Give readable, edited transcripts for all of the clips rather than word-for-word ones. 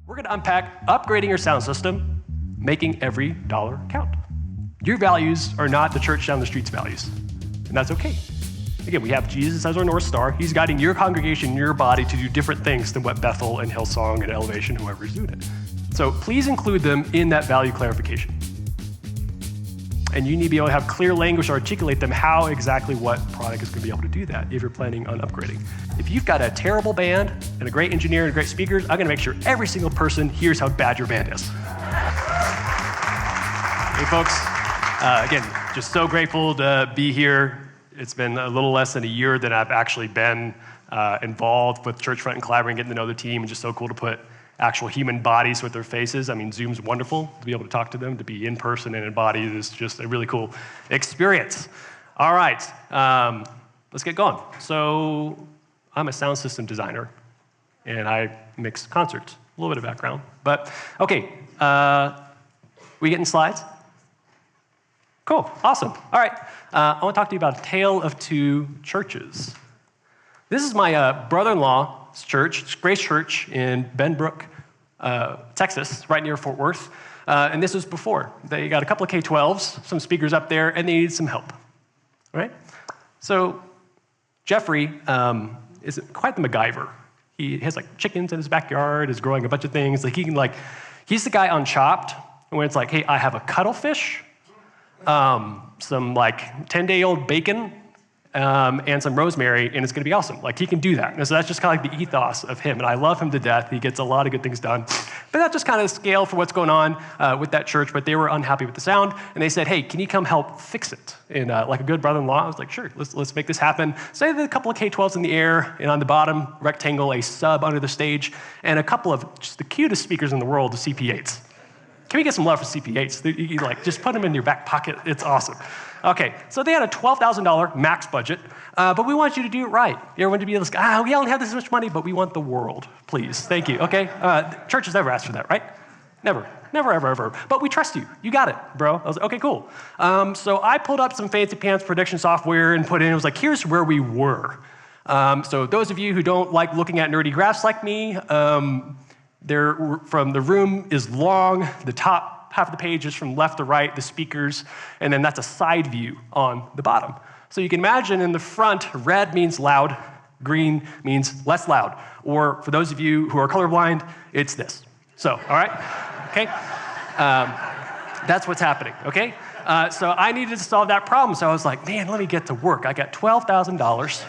We're going to unpack upgrading your sound system, making every dollar count. Your values are not the church down the street's values, and that's okay. Again, we have Jesus as our North Star. He's guiding your congregation, your body to do different things than what Bethel and Hillsong and Elevation, whoever's doing it. So please include them in that value clarification. And you need to be able to have clear language to articulate them how exactly what product is going to be able to do that if you're planning on upgrading. If you've got a terrible band and a great engineer and great speakers, I'm going to make sure every single person hears how bad your band is. Hey folks, again, just so grateful to be here. It's been a little less than a year that I've actually been involved with Churchfront and collaborating, getting to know the team, and just so cool to put actual human bodies with their faces. I mean, Zoom's wonderful to be able to talk to them, to be in person and in body is just a really cool experience. All right, let's get going. So I'm a sound system designer, and I mix concerts. A little bit of background, but okay. We getting slides? Cool, awesome. All right, I want to talk to you about a tale of two churches. This is my brother-in-law's church, Grace Church in Benbrook, Texas, right near Fort Worth. And this was before. They got a couple of K-12s, some speakers up there, and they needed some help. All right? So Jeffrey is quite the MacGyver. He has like chickens in his backyard, is growing a bunch of things. Like he's the guy on Chopped, when it's like, hey, I have a cuttlefish, some like 10-day-old bacon, and some rosemary, and it's going to be awesome. Like, he can do that. And so that's just kind of like the ethos of him, and I love him to death. He gets a lot of good things done. But that's just kind of the scale for what's going on with that church, but they were unhappy with the sound, and they said, hey, can you come help fix it? And like a good brother-in-law, I was like, sure, let's make this happen. So I had a couple of K-12s in the air, and on the bottom rectangle, a sub under the stage, and a couple of just the cutest speakers in the world, the CP8s. Can we get some love for CP8s? You like, just put them in your back pocket. It's awesome. Okay, so they had a $12,000 max budget, but we want you to do it right. You ever want to be like, we don't have this much money, but we want the world, please. Thank you, okay? Church has never asked for that, right? Never, ever, ever. But we trust you. You got it, bro. I was like, okay, cool. So I pulled up some fancy pants production software and put in, it was like, here's where we were. So those of you who don't like looking at nerdy graphs like me, from the room is long, the top half of the page is from left to right, the speakers, and then that's a side view on the bottom. So you can imagine in the front, red means loud, green means less loud. Or for those of you who are colorblind, it's this. So, all right, okay? That's what's happening, okay? So I needed to solve that problem, so I was like, man, let me get to work. I got $12,000.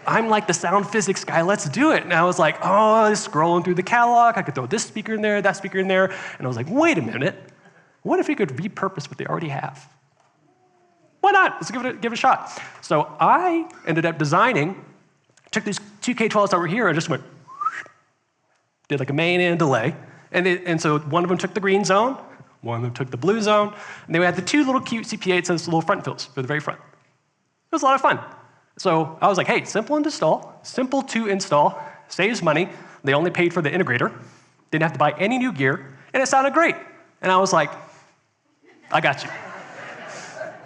I'm like the sound physics guy, let's do it. And I was like, scrolling through the catalog, I could throw this speaker in there, that speaker in there. And I was like, wait a minute, what if we could repurpose what they already have? Why not? Let's give it a shot. So I ended up designing, took these two K-12s that were here and just went, did like a main and delay. And so one of them took the green zone, one of them took the blue zone, and they had the two little cute CP8s and little front fills for the very front. It was a lot of fun. So I was like, hey, simple to install, saves money. They only paid for the integrator. Didn't have to buy any new gear, and it sounded great. And I was like, I got you.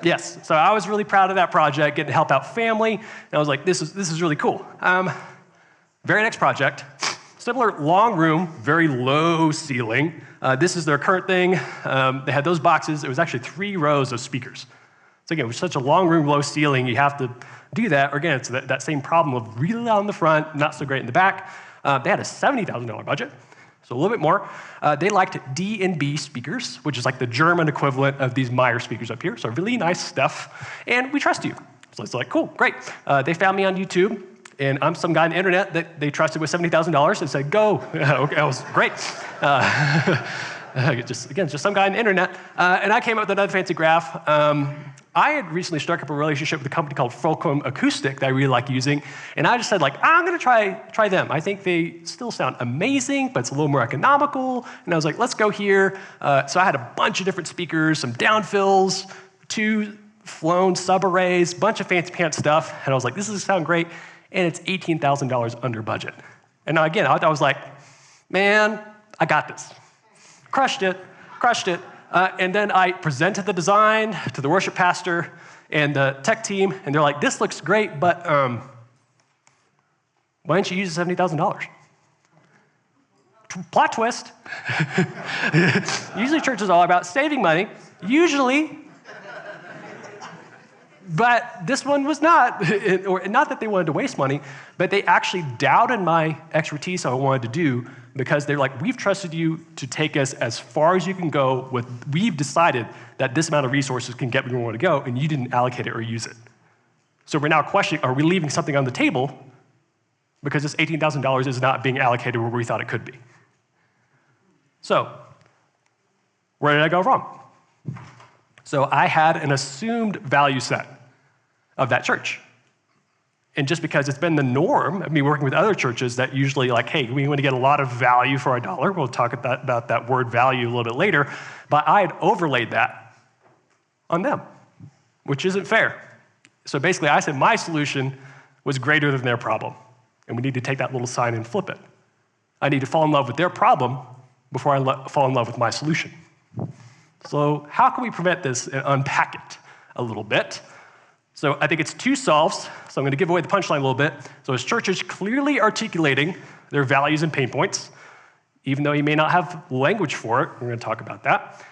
Yes, so I was really proud of that project, getting to help out family, and I was like, this is really cool. Very next project, similar long room, very low ceiling. This is their current thing. They had those boxes. It was actually 3 rows of speakers. So again, with such a long room, low ceiling, you have to do that. Or again, it's that same problem of really loud in the front, not so great in the back. They had a $70,000 budget, so a little bit more. They liked D&B speakers, which is like the German equivalent of these Meyer speakers up here. So really nice stuff. And we trust you. So it's like, cool, great. They found me on YouTube, and I'm some guy on the internet that they trusted with $70,000 and said, go. Okay, that was great. Just some guy on the internet. And I came up with another fancy graph. I had recently struck up a relationship with a company called Fulcrum Acoustic that I really like using, and I just said, I'm going to try them. I think they still sound amazing, but it's a little more economical, and I was like, let's go here. So I had a bunch of different speakers, some downfills, 2 flown subarrays, bunch of fancy pants stuff, and I was like, this is going to sound great, and it's $18,000 under budget. And now again, I was like, man, I got this. Crushed it. And then I presented the design to the worship pastor and the tech team, and they're like, this looks great, but why didn't you use the $70,000? Plot twist. Usually church is all about saving money. Usually. But this one was not. Or not that they wanted to waste money, but they actually doubted my expertise on what I wanted to do because they're like, we've trusted you to take us as far as you can go with, we've decided that this amount of resources can get where we want to go, and you didn't allocate it or use it. So we're now questioning, are we leaving something on the table because this $18,000 is not being allocated where we thought it could be? So, where did I go wrong? So I had an assumed value set of that church. And just because it's been the norm of me working with other churches that usually like, hey, we want to get a lot of value for our dollar. We'll talk about that word value a little bit later. But I had overlaid that on them, which isn't fair. So basically, I said my solution was greater than their problem. And we need to take that little sign and flip it. I need to fall in love with their problem before I fall in love with my solution. So how can we prevent this and unpack it a little bit? So I think it's two solves. So I'm going to give away the punchline a little bit. So as churches clearly articulating their values and pain points, even though you may not have language for it, we're going to talk about that.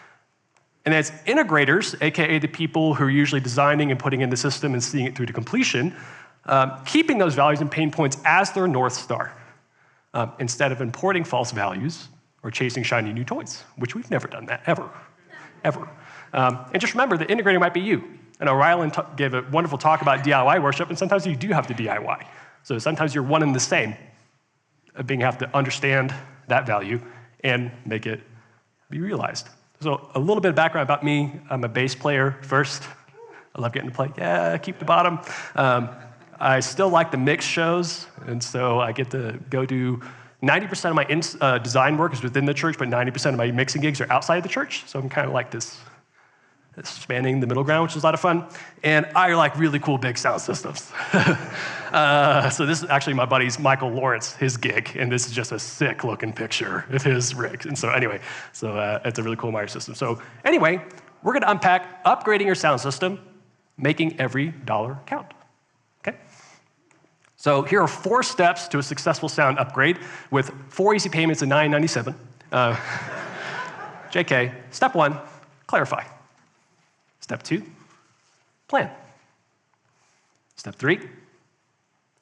And as integrators, aka the people who are usually designing and putting in the system and seeing it through to completion, keeping those values and pain points as their North Star, instead of importing false values or chasing shiny new toys, which we've never done that, ever. And just remember, the integrator might be you. I know Rylan gave a wonderful talk about DIY worship, and sometimes you do have to DIY. So sometimes you're one and the same, of being have to understand that value and make it be realized. So a little bit of background about me. I'm a bass player first. I love getting to play. Yeah, keep the bottom. I still like the mix shows, and so I get to go do 90% of my design work is within the church, but 90% of my mixing gigs are outside of the church. So I'm kind of like this spanning the middle ground, which is a lot of fun. And I like really cool big sound systems. So this is actually my buddy's Michael Lawrence, his gig, and this is just a sick looking picture of his rig. And so anyway, it's a really cool Meyer system. So anyway, we're gonna unpack upgrading your sound system, making every dollar count, okay? So here are 4 steps to a successful sound upgrade with 4 easy payments of $9.97. JK, step 1, clarify. Step 2, plan. Step 3,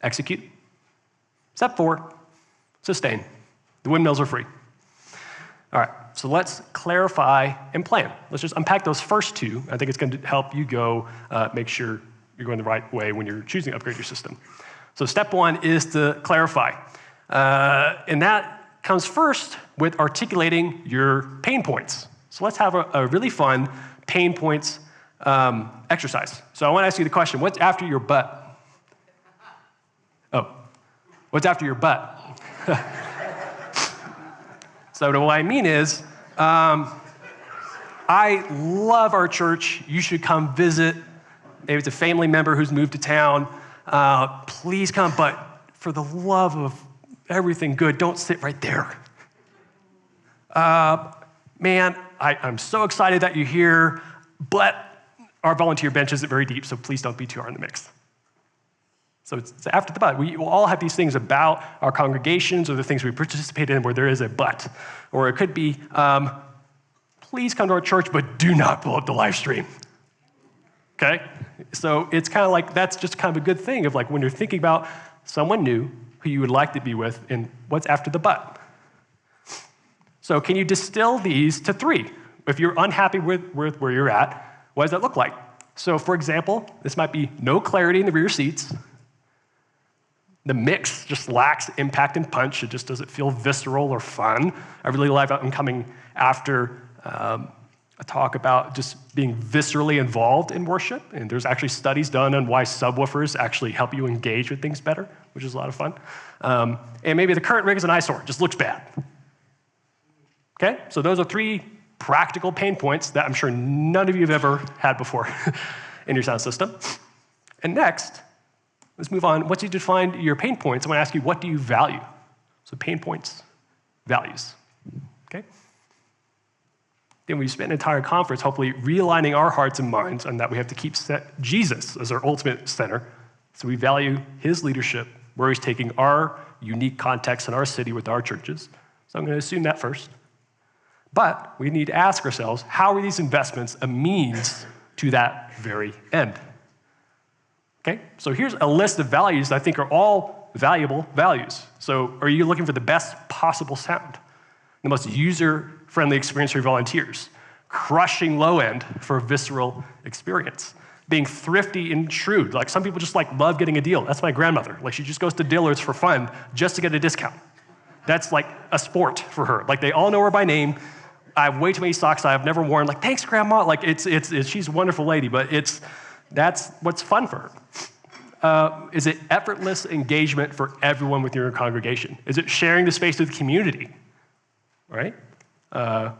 execute. Step 4, sustain. The windmills are free. All right, so let's clarify and plan. Let's just unpack those first 2. I think it's going to help you go make sure you're going the right way when you're choosing to upgrade your system. So step 1 is to clarify. And that comes first with articulating your pain points. So let's have a really fun pain points exercise. So I want to ask you the question, what's after your butt? Oh, what's after your butt? So what I mean is, I love our church. You should come visit. Maybe it's a family member who's moved to town. Please come, but for the love of everything good, don't sit right there. Man, I'm so excited that you're here, but our volunteer bench isn't very deep, so please don't be too hard in the mix. So it's after the but. We all have these things about our congregations or the things we participate in where there is a but. Or it could be, please come to our church, but do not pull up the live stream. Okay? So it's kind of like, that's just kind of a good thing of like when you're thinking about someone new who you would like to be with and what's after the but. So can you distill these to 3? If you're unhappy with where you're at, what does that look like? So for example, this might be no clarity in the rear seats. The mix just lacks impact and punch. It just doesn't feel visceral or fun. I really like I'm coming after a talk about just being viscerally involved in worship. And there's actually studies done on why subwoofers actually help you engage with things better, which is a lot of fun. And maybe the current rig is an eyesore, just looks bad. Okay, so those are 3 practical pain points that I'm sure none of you have ever had before in your sound system. And next, let's move on. Once you define your pain points, I want to ask you, what do you value? So pain points, values, okay? Then we spent an entire conference hopefully realigning our hearts and minds on that we have to keep Jesus as our ultimate center. So we value his leadership, where he's taking our unique context in our city with our churches. So I'm going to assume that first. But we need to ask ourselves, how are these investments a means to that very end? Okay, so here's a list of values that I think are all valuable values. So are you looking for the best possible sound? The most user-friendly experience for your volunteers? Crushing low end for a visceral experience? Being thrifty and shrewd. Like some people just like love getting a deal. That's my grandmother. Like she just goes to Dillard's for fun just to get a discount. That's like a sport for her. Like they all know her by name. I have way too many socks I've never worn. Like, thanks, Grandma. Like she's a wonderful lady, but that's what's fun for her. Is it effortless engagement for everyone within your congregation? Is it sharing the space with the community? Right?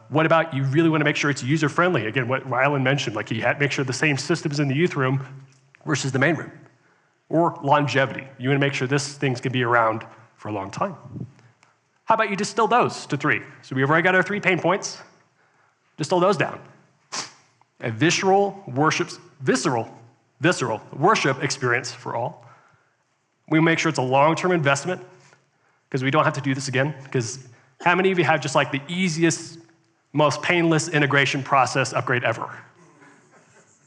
What about you really want to make sure it's user-friendly? Again, what Rylan mentioned, like you had to make sure the same system's in the youth room versus the main room. Or longevity. You want to make sure this thing's going to be around for a long time. How about you distill those to 3? So we've already got our 3 pain points. Distill those down. A visceral worship experience for all. We make sure it's a long-term investment because we don't have to do this again. Because how many of you have just like the easiest, most painless integration process upgrade ever?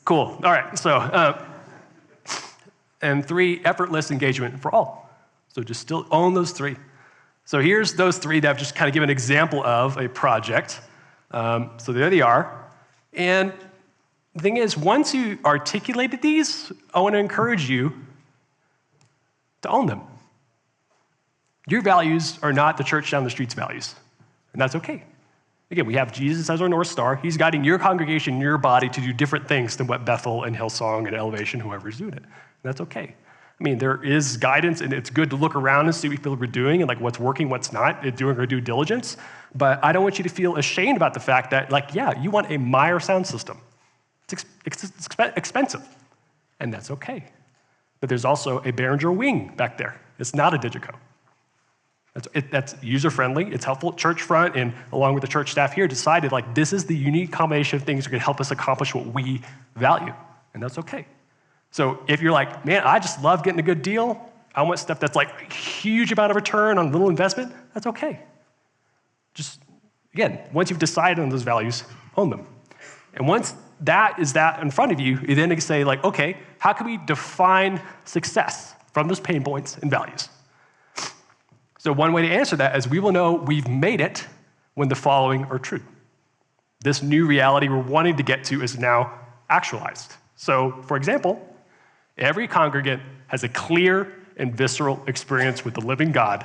Cool. All right. So, and 3, effortless engagement for all. So just still own those 3. So here's those 3 that I've just kind of given an example of a project. So there they are. And the thing is, once you articulated these, I want to encourage you to own them. Your values are not the church down the street's values, and that's okay. Again, we have Jesus as our North Star. He's guiding your congregation, your body to do different things than what Bethel and Hillsong and Elevation, whoever's doing it. And that's okay. I mean, there is guidance, and it's good to look around and see what people are doing and like what's working, what's not, doing our due diligence. But I don't want you to feel ashamed about the fact that, like, yeah, you want a Meyer sound system. It's expensive, and that's okay. But there's also a Behringer wing back there. It's not a Digico. That's user-friendly. It's helpful. Churchfront, and along with the church staff here, decided like this is the unique combination of things that can help us accomplish what we value, and that's okay. So if you're like, man, I just love getting a good deal, I want stuff that's like a huge amount of return on little investment, that's okay. Just, again, once you've decided on those values, own them. And once that is that in front of you, you then can say like, okay, how can we define success from those pain points and values? So one way to answer that is we will know we've made it when the following are true. This new reality we're wanting to get to is now actualized. So, for example, every congregant has a clear and visceral experience with the living God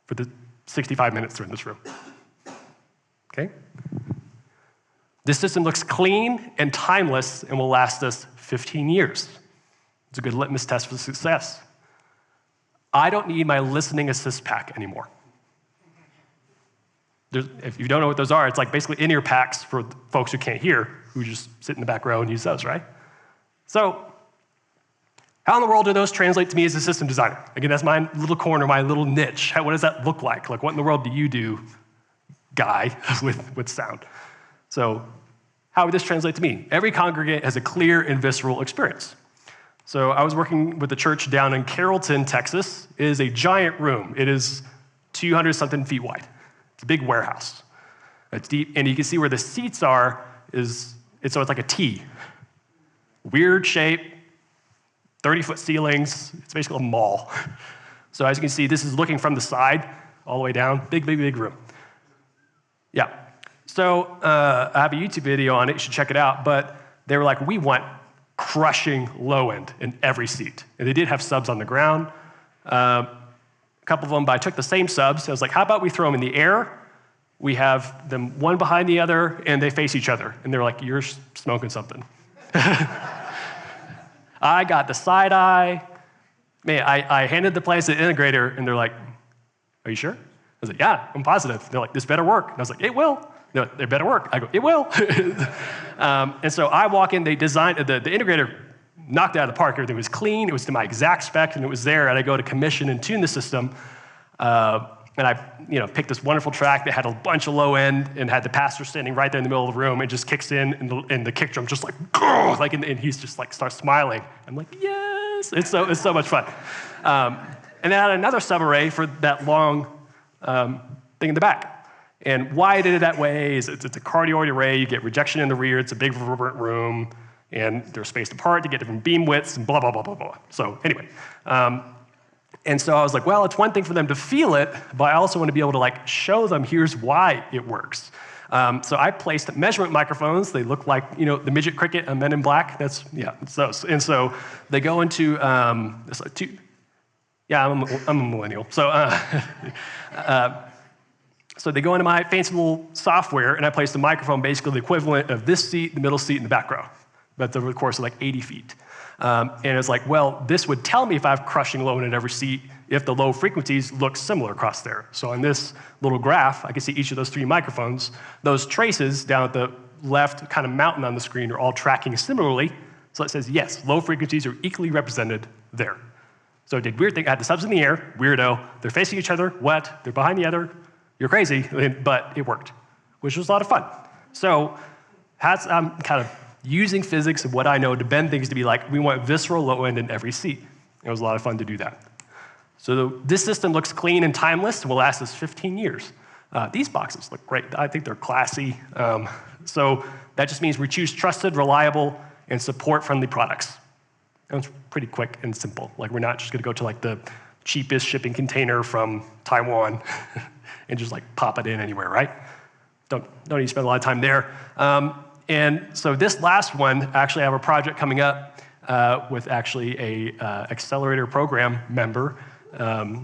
for the 65 minutes they're in this room. Okay? This system looks clean and timeless and will last us 15 years. It's a good litmus test for success. I don't need my listening assist pack anymore. If you don't know what those are, it's like basically in-ear packs for folks who can't hear, who just sit in the back row and use those, right? So, how in the world do those translate to me as a system designer? Again, that's my little corner, my little niche. What does that look like? Like, what in the world do you do, guy, with sound? So, how would this translate to me? Every congregant has a clear and visceral experience. So, I was working with a church down in Carrollton, Texas. It is a giant room. It is 200-something feet wide. It's a big warehouse. It's deep, and you can see where the seats are so it's like a T. Weird shape, 30-foot ceilings. It's basically a mall. So as you can see, this is looking from the side all the way down. Big, big, big room. Yeah. So I have a YouTube video on it. You should check it out. But they were like, we want crushing low end in every seat. And they did have subs on the ground. A couple of them, but I took the same subs. I was like, how about we throw them in the air? We have them one behind the other, and they face each other. And they're like, you're smoking something. I got the side eye. Man, I handed the plans to the integrator, and they're like, are you sure? I was like, yeah, I'm positive. They're like, this better work. And I was like, it will. No, it better work. I go, it will. And so I walk in, they designed, the integrator knocked it out of the park. Everything was clean. It was to my exact spec, and it was there. And I go to commission and tune the system. And I picked this wonderful track that had a bunch of low end and had the pastor standing right there in the middle of the room. It just kicks in, and the kick drum just like, and he's just like starts smiling. I'm like, yes! It's so much fun. And then I had another subarray for that long, that thing in the back. And why I did it that way is it's a cardioid array. You get rejection in the rear. It's a big reverberant room. And they're spaced apart to get different beam widths and blah, blah, blah, blah, blah. So anyway. And so I was like, well, it's one thing for them to feel it, but I also want to be able to like show them here's why it works. So I placed measurement microphones. They look like, you know, the midget cricket on Men in Black. That's, yeah, it's those. And so they go into, it's like yeah, I'm a millennial. So, so they go into my fancy little software, and I place the microphone basically the equivalent of this seat, the middle seat, and the back row. But over the course of like 80 feet. And it's like, well, this would tell me if I have crushing low in every seat if the low frequencies look similar across there. So on this little graph, I can see each of those 3 microphones. Those traces down at the left kind of mountain on the screen are all tracking similarly. So it says, yes, low frequencies are equally represented there. So it did weird thing. I had the subs in the air, weirdo. They're facing each other, what? They're behind the other. You're crazy, but it worked, which was a lot of fun. So I'm kind of using physics and what I know to bend things to be like, we want visceral low end in every seat. It was a lot of fun to do that. So this system looks clean and timeless and will last us 15 years. These boxes look great. I think they're classy. So that just means we choose trusted, reliable, and support-friendly products. And it's pretty quick and simple. Like, we're not just going to go to like the cheapest shipping container from Taiwan and just like pop it in anywhere, right? Don't need to spend a lot of time there. And so this last one, actually I have a project coming up with actually a accelerator program member.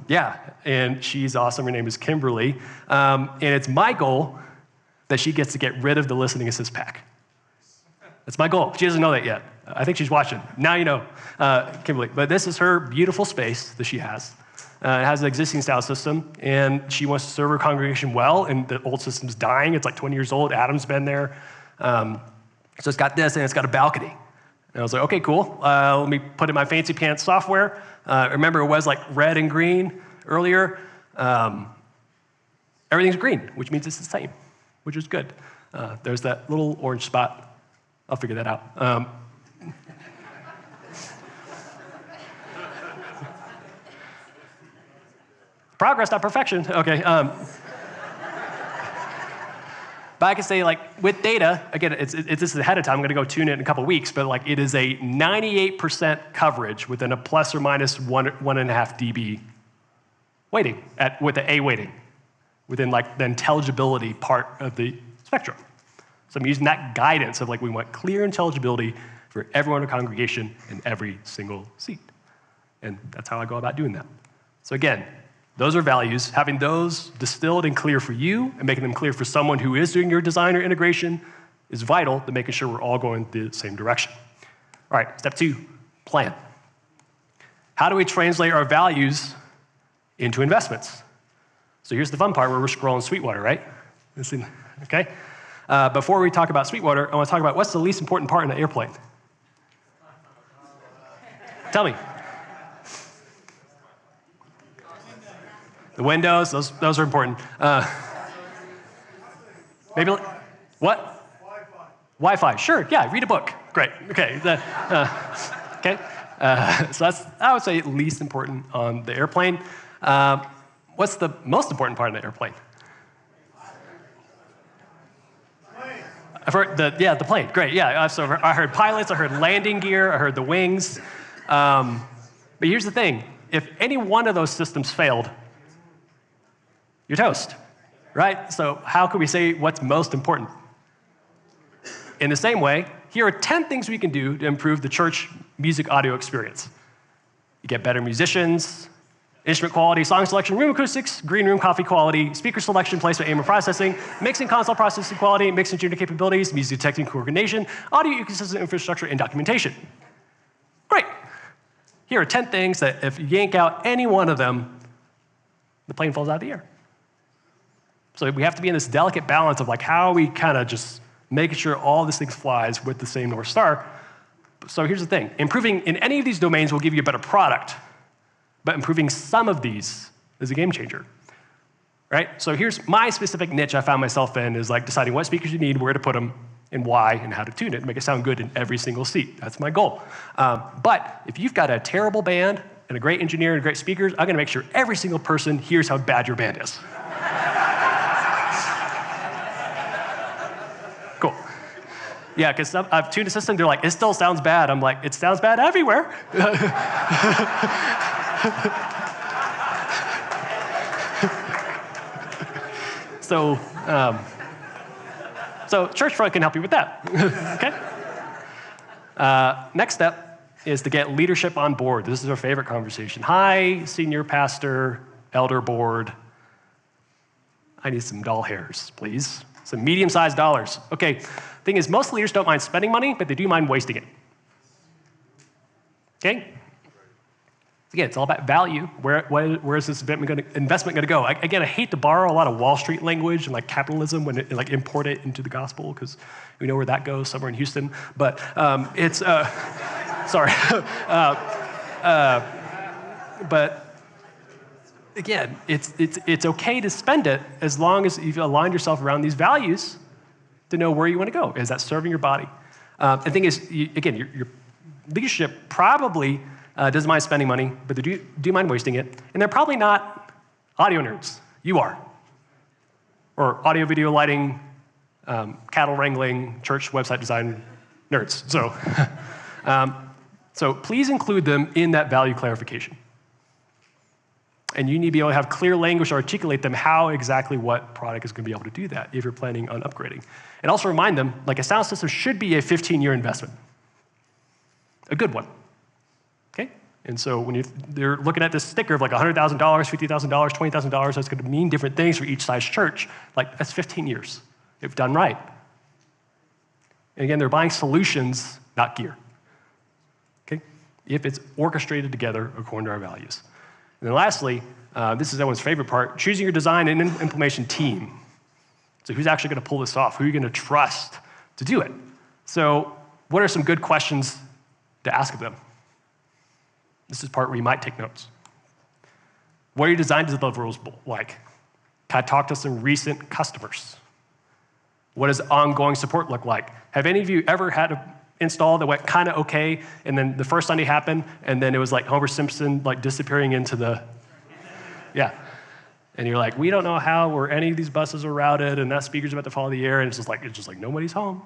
Yeah, and she's awesome. Her name is Kimberly. And it's my goal that she gets to get rid of the listening assist pack. That's my goal. She doesn't know that yet. I think she's watching. Now you know, Kimberly. But this is her beautiful space that she has. It has an existing sound system, and she wants to serve her congregation well, and the old system's dying. It's like 20 years old. Adam's been there. So it's got this, and it's got a balcony. And I was like, okay, cool. Let me put in my fancy pants software. Remember, it was like red and green earlier. Everything's green, which means it's the same, which is good. There's that little orange spot. I'll figure that out. Progress, not perfection. Okay. But I can say, like, with data, again, this is ahead of time. I'm going to go tune it in a couple weeks, but like, it is a 98% coverage within a plus or minus 1.5 dB weighting with the A weighting within like the intelligibility part of the spectrum. So I'm using that guidance of like, we want clear intelligibility for everyone in the congregation in every single seat. And that's how I go about doing that. So again, those are values. Having those distilled and clear for you and making them clear for someone who is doing your design or integration is vital to making sure we're all going the same direction. All right, step 2, plan. How do we translate our values into investments? So here's the fun part where we're scrolling Sweetwater, right? Okay? Before we talk about Sweetwater, I want to talk about what's the least important part in an airplane. Tell me. The windows, those are important. Maybe, what? Wi-Fi, sure, yeah, read a book. Great, okay. Okay, so that's, I would say, least important on the airplane. What's the most important part of the airplane? I've heard the plane, great, yeah. So I heard pilots, I heard landing gear, I heard the wings. But here's the thing, if any one of those systems failed, you're toast, right? So how can we say what's most important? In the same way, here are 10 things we can do to improve the church music audio experience. You get better musicians, instrument quality, song selection, room acoustics, green room coffee quality, speaker selection, placement, aim, and processing, mixing console processing quality, mix and tuning capabilities, music detecting coordination, audio ecosystem infrastructure, and documentation. Great. Here are 10 things that if you yank out any one of them, the plane falls out of the air. So we have to be in this delicate balance of like how we kind of just making sure all this thing flies with the same North Star. So here's the thing. Improving in any of these domains will give you a better product, but improving some of these is a game changer, right? So here's my specific niche I found myself in is like deciding what speakers you need, where to put them, and why, and how to tune it, and make it sound good in every single seat. That's my goal. But if you've got a terrible band and a great engineer and great speakers, I'm gonna make sure every single person hears how bad your band is. Yeah, because I've tuned a system, they're like, it still sounds bad. I'm like, it sounds bad everywhere. So Churchfront can help you with that, okay? Next step is to get leadership on board. This is our favorite conversation. Hi, senior pastor, elder board. I need some doll hairs, please. Some medium-sized dollars. Okay, thing is, most leaders don't mind spending money, but they do mind wasting it. Okay? Again, it's all about value. Where is this investment going to go? Again, I hate to borrow a lot of Wall Street language and like capitalism when import it into the gospel, because we know where that goes, somewhere in Houston. But it's sorry. But again, it's okay to spend it as long as you've aligned yourself around these values to know where you want to go. Is that serving your body? The thing is, your leadership probably doesn't mind spending money, but they do mind wasting it. And they're probably not audio nerds. You are. Or audio, video, lighting, cattle wrangling, church website design nerds. So please include them in that value clarification. And you need to be able to have clear language to articulate them how exactly what product is going to be able to do that if you're planning on upgrading. And also remind them, like a sound system should be a 15-year investment. A good one. Okay? And so when they're looking at this sticker of like $100,000, $50,000, $20,000, that's going to mean different things for each size church. Like, that's 15 years if done right. And again, they're buying solutions, not gear. Okay? If it's orchestrated together according to our values. And then lastly, this is everyone's favorite part, choosing your design and implementation team. So who's actually going to pull this off? Who are you going to trust to do it? So what are some good questions to ask of them? This is the part where you might take notes. What are your design deliverables like? Can I talk to some recent customers? What does ongoing support look like? Have any of you ever had an install that went kind of okay, and then the first Sunday happened, and then it was like Homer Simpson like disappearing into the, yeah. And you're like, we don't know how or any of these buses are routed, and that speaker's about to fall in the air, and it's just like nobody's home.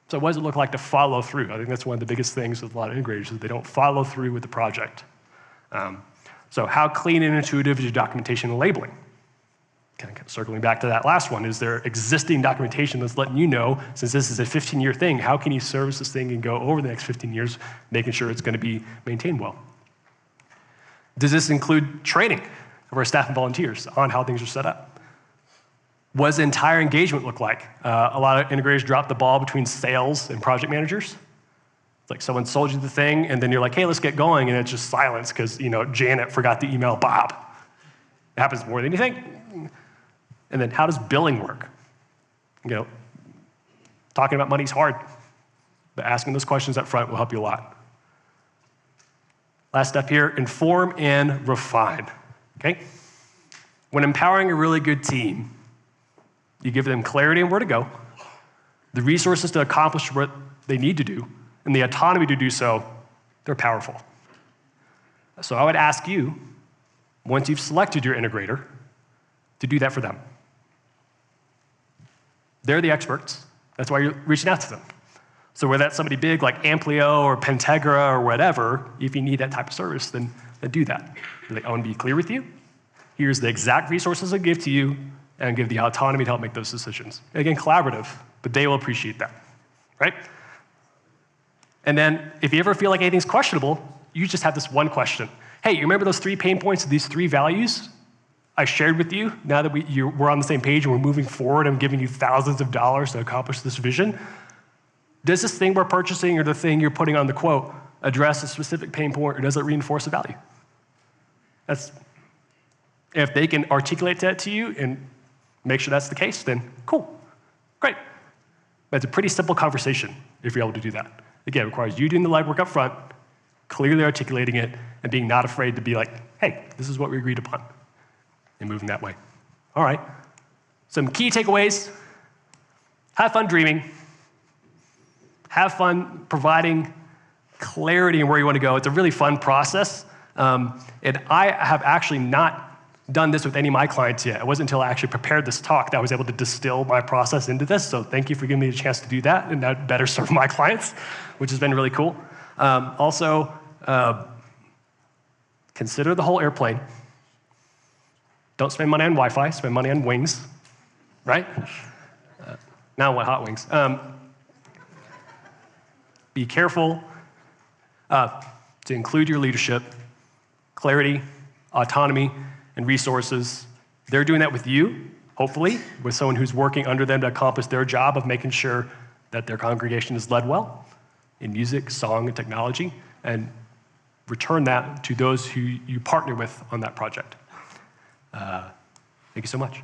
So what does it look like to follow through? I think that's one of the biggest things with a lot of integrators is they don't follow through with the project. So how clean and intuitive is your documentation and labeling? Kind of circling back to that last one, is there existing documentation that's letting you know, since this is a 15-year thing, how can you service this thing and go over the next 15 years, making sure it's going to be maintained well? Does this include training of our staff and volunteers on how things are set up? What does the entire engagement look like? A lot of integrators drop the ball between sales and project managers. It's like someone sold you the thing, and then you're like, hey, let's get going, and it's just silence because Janet forgot to email Bob. It happens more than you think. And then how does billing work? Talking about money's hard, but asking those questions up front will help you a lot. Last step here, inform and refine, okay? When empowering a really good team, you give them clarity on where to go, the resources to accomplish what they need to do, and the autonomy to do so. They're powerful. So I would ask you, once you've selected your integrator, to do that for them. They're the experts. That's why you're reaching out to them. So whether that's somebody big like Amplio or Pentegra or whatever, if you need that type of service, then do that. I want to be clear with you. Here's the exact resources I give to you, and give the autonomy to help make those decisions. Again, collaborative, but they will appreciate that, right? And then if you ever feel like anything's questionable, you just have this one question. Hey, you remember those 3 pain points of these 3 values I shared with you? Now that we're on the same page and we're moving forward, I'm giving you thousands of dollars to accomplish this vision. Does this thing we're purchasing or the thing you're putting on the quote address a specific pain point, or does it reinforce a value? If they can articulate that to you and make sure that's the case, then cool, great. But it's a pretty simple conversation if you're able to do that. Again, it requires you doing the legwork up front, clearly articulating it, and being not afraid to be like, hey, this is what we agreed upon, and moving that way. All right, some key takeaways. Have fun dreaming. Have fun providing clarity in where you want to go. It's a really fun process. And I have actually not done this with any of my clients yet. It wasn't until I actually prepared this talk that I was able to distill my process into this, so thank you for giving me the chance to do that, and that better serve my clients, which has been really cool. Also, consider the whole airplane. Don't spend money on Wi-Fi, spend money on wings, right? Now I want hot wings. Be careful to include your leadership, clarity, autonomy, and resources. They're doing that with you, hopefully, with someone who's working under them to accomplish their job of making sure that their congregation is led well in music, song, and technology, and return that to those who you partner with on that project. Thank you so much.